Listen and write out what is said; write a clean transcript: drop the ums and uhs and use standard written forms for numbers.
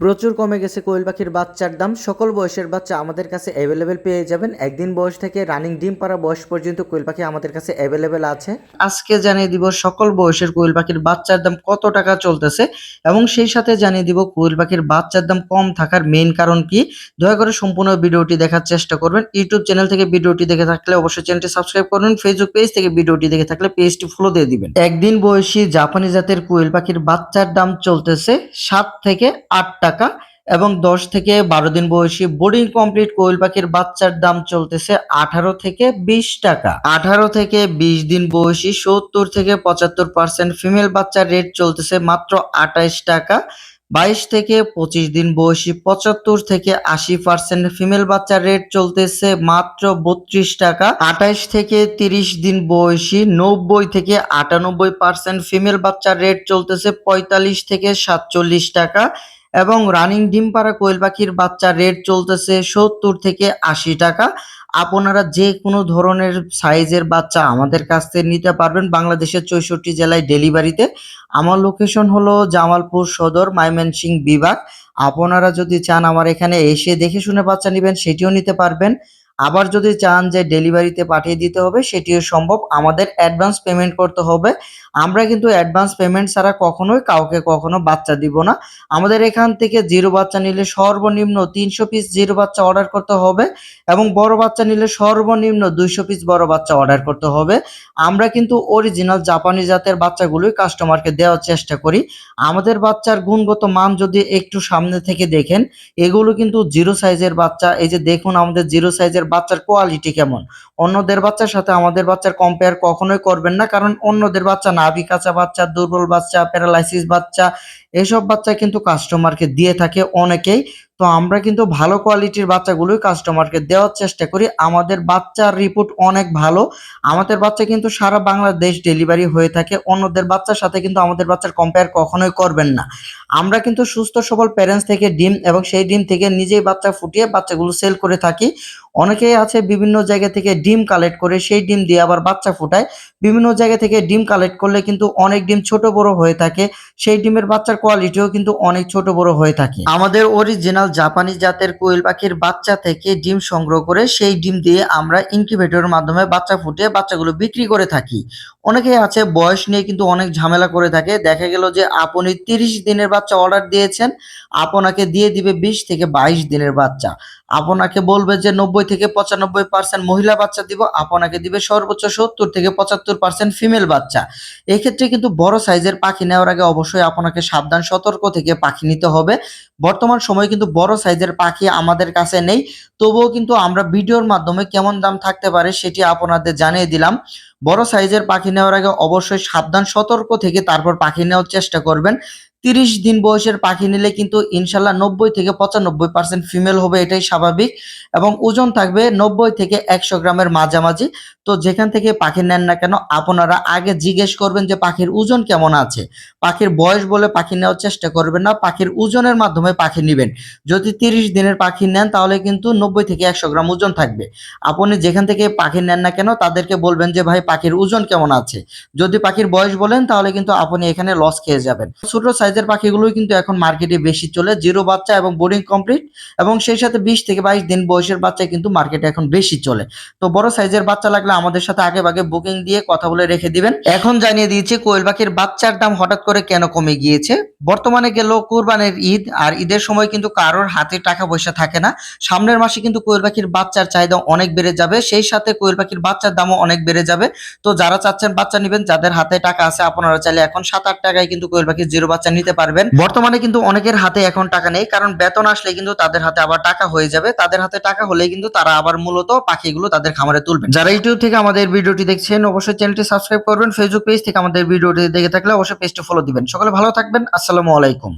প্রচুর কমে গেছে কোয়েল পাখির বাচ্চার দাম। সকল বয়সের বাচ্চা আমাদের কাছে অ্যাভেলেবেল পেয়ে যাবেন। একদিন বয়স থেকে রানিং ডিম পাড়া বয়স পর্যন্ত কোয়েল পাখি আমাদের কাছে অ্যাভেলেবেল আছে। আজকে জানিয়ে দিব সকল বয়সের কোয়েল পাখির বাচ্চার দাম কত টাকা চলতেছে এবং সেই সাথে জানিয়ে দিব কোয়েল পাখির বাচ্চার দাম কম থাকার মেইন কারণ কি। দয়া করে সম্পূর্ণ ভিডিওটি দেখার চেষ্টা করবেন। ইউটিউব চ্যানেল থেকে ভিডিওটি দেখে থাকলে অবশ্যই চ্যানেলটি সাবস্ক্রাইব করবেন। ফেসবুক পেজ থেকে ভিডিওটি দেখে থাকলে পেজটি ফলো দিয়ে দিবেন। একদিন বয়সী জাপানি জাতের কোয়েল পাখির বাচ্চার দাম চলতেছে 7 থেকে 8 টাকা এবং 10 থেকে 12 দিন বয়সী বোর্ডিং কমপ্লিট কোয়েল পাখির বাচ্চার দাম চলতেছে 18 থেকে 20 টাকা। 18 থেকে 20 দিন বয়সী 70 থেকে 75% ফিমেল বাচ্চার রেট চলতেছে মাত্র 28 টাকা। 22 থেকে 25 দিন বয়সী 75 থেকে 80% ফিমেল বাচ্চার রেট চলতেছে মাত্র 32 টাকা। 28 থেকে 30 দিন বয়সী 90 থেকে 98% ফিমেল বাচ্চার রেট চলতেছে 45 থেকে 47 টাকা এবং রানিং ডিম পাড়া কোয়েল পাখির বাচ্চার রেট চলতেছে 70 থেকে 80 টাকা। আপনারা যে কোনো ধরনের সাইজের বাচ্চা আমাদের কাছ থেকে নিতে পারবেন বাংলাদেশের 64 জেলায় ডেলিভারিতে। আমার লোকেশন হলো জামালপুর সদর ময়মনসিংহ বিভাগ। আপনারা যদি চান আমার এখানে এসে দেখে শুনে বাচ্চা নেবেন সেটিও নিতে পারবেন। আবার যদি চান যে ডেলিভারিতে পাঠিয়ে দিতে হবে সেটিও সম্ভব। আমাদের অ্যাডভান্স পেমেন্ট করতে হবে। আমরা কিন্তু অ্যাডভান্স পেমেন্ট ছাড়া কখনোই কাউকে কখনো বাচ্চা দিব না। আমাদের এখান থেকে জিরো বাচ্চা নিলে সর্বনিম্ন 300 পিস জিরো বাচ্চা অর্ডার করতে হবে এবং বড় বাচ্চা নিলে সর্বনিম্ন 200 পিস বড় বাচ্চা অর্ডার করতে হবে। আমরা কিন্তু অরিজিনাল জাপানি জাতের বাচ্চাগুলোই কাস্টমারকে দেওয়ার চেষ্টা করি। আমাদের বাচ্চার গুণগত মান যদি একটু সামনে থেকে দেখেন, এগুলো কিন্তু জিরো সাইজের বাচ্চা। এই যে দেখুন আমাদের জিরো সাইজের বাচ্চার কোয়ালিটি কেমন। অন্যদের বাচ্চার সাথে আমাদের বাচ্চার কম্পেয়ার কখনোই করবেন না, কারণ অন্যদের বাচ্চা নাভি কাঁচা বাচ্চা, দুর্বল বাচ্চা, প্যারালাইসিস বাচ্চা, এসব বাচ্চা কিন্তু কাস্টমারকে দিয়ে থাকে অনেকেই। তো আমরা কিন্তু ভালো কোয়ালিটির বাচ্চাগুলোই কাস্টমারকে দেওয়ার চেষ্টা করি। আমাদের বাচ্চার রিপোর্ট অনেক ভালো। আমাদের বাচ্চা কিন্তু সারা বাংলাদেশ ডেলিভারি হয়ে থাকে। অন্যদের বাচ্চার সাথে কিন্তু আমাদের বাচ্চার কম্পেয়ার কখনোই করবেন না। আমরা কিন্তু সুস্থ সবল প্যারেন্টস থেকে ডিম এবং সেই ডিম থেকে নিজেই বাচ্চা ফুটিয়ে বাচ্চাগুলো সেল করে থাকি। অনেকেই আছে বিভিন্ন জায়গা থেকে ডিম কালেক্ট করে সেই ডিম দিয়ে আবার বাচ্চা ফুটায়। বিভিন্ন জায়গা থেকে ডিম কালেক্ট করলে কিন্তু অনেক ডিম ছোট বড় হয়ে থাকে। সেই ডিমের বাচ্চার কোয়ালিটিও কিন্তু অনেক ছোট বড় হয়ে থাকে। আমাদের অরিজিনাল জাপানি জাতের কোয়েল পাখির বাচ্চা থেকে ডিম সংগ্রহ করে সেই ডিম দিয়ে আমরা ইনকিউবেটরের মাধ্যমে বাচ্চা ফুটিয়ে বাচ্চাগুলো বিক্রি করে থাকি। অনেকেই আছে বয়স নিয়ে কিন্তু অনেক ঝামেলা করে থাকে। দেখা গেল যে আপনি 30 দিনের বাচ্চা অর্ডার দিয়েছেন, আপনাকে দিয়ে দিবে 20 থেকে 22 দিনের বাচ্চা। আপনাকে বলবে যে 90 থেকে 95% মহিলা বাচ্চা দিব, আপনাকে দিবে সর্বোচ্চ 70 থেকে 75% ফিমেল বাচ্চা। এক্ষেত্রে কিন্তু বড় সাইজের পাখি নেওয়ার আগে অবশ্যই আপনাকে সাবধান সতর্ক থেকে পাখি নিতে হবে। বর্তমান সময়ে কিন্তু বড় সাইজের পাখি আমাদের কাছে নেই, তবুও কিন্তু আমরা ভিডিওর মাধ্যমে কেমন দাম থাকতে পারে সেটি আপনাদের জানিয়ে দিলাম। বড় সাইজের পাখি নেওয়ার আগে অবশ্যই সাবধান সতর্ক থেকে তারপর পাখি নেওয়ার চেষ্টা করবেন। 30 দিন বয়সের পাখি নিলে কিন্তু ইনশাল্লাহ 90 থেকে 95% ফিমেল হবে, এটাই স্বাভাবিক এবং ওজন থাকবে 90 থেকে 100 গ্রামের মাঝামাঝি। তো যেখান থেকে পাখি নেন না কেন আপনারা আগে জিজ্ঞেস করবেন যে পাখির ওজন কেমন আছে। পাখির বয়স বলে পাখি নেওয়ার চেষ্টা করবেন না, পাখির ওজনের মাধ্যমে পাখি নেবেন। যদি 30 দিনের পাখি নেন তাহলে কিন্তু 90 থেকে 100 গ্রাম ওজন থাকবে। আপনি যেখান থেকে পাখি নেন না কেন তাদেরকে বলবেন যে ভাই পাখির ওজন কেমন আছে। যদি পাখির বয়স বলেন তাহলে কিন্তু আপনি এখানে লস খেয়ে যাবেন। ছোট সাইজের পাখিগুলোই কিন্তু এখন মার্কেটে বেশি চলে, জিরো বাচ্চা এবং বোর্ডিং কমপ্লিট এবং সেই সাথে 20 থেকে 22 দিন বয়সের বাচ্চা কিন্তু মার্কেটে এখন বেশি চলে। তো বড় সাইজের বাচ্চা লাগলে আমাদের সাথে আগে ভাগে বুকিং দিয়ে কথা বলে রেখে দিবেন। এখন জানিয়ে দিয়েছি কোয়েল পাখির বাচ্চার দাম হঠাৎ করে কেন কমে গিয়েছে। বর্তমানে গেল কুরবানির ঈদ, আর ঈদের সময় কিন্তু কারোর হাতে টাকা পয়সা থাকে না। সামনের মাসে কিন্তু কোয়েল পাখির বাচ্চার চাহিদা অনেক বেড়ে যাবে, সেই সাথে কোয়েল পাখির বাচ্চার দামও অনেক বেড়ে যাবে। তো যারা চাচ্ছেন বাচ্চা নেবেন, যাদের হাতে টাকা আছে আপনারা চাইলে এখন 7-8 টাকায় কিন্তু কোয়েল পাখির জিরো বাচ্চা নিতে পারবেন। বর্তমানে কিন্তু অনেকের হাতে এখন টাকা নেই, কারণ বেতন আসলে কিন্তু তাদের হাতে আবার টাকা হয়ে যাবে। তাদের হাতে টাকা হলে কিন্তু তারা আবার মূলত পাখিগুলো তাদের খামারে তুলবেন। যারা ইউটিউব থেকে আমাদের ভিডিওটি দেখছেন অবশ্যই চ্যানেলটি সাবস্ক্রাইব করবেন। ফেসবুক পেজ থেকে আমাদের ভিডিওটি দেখে থাকলে অবশ্যই পেজটি ফলো দিবেন। সকলে ভালো থাকবেন। আসসালামু আলাইকুম।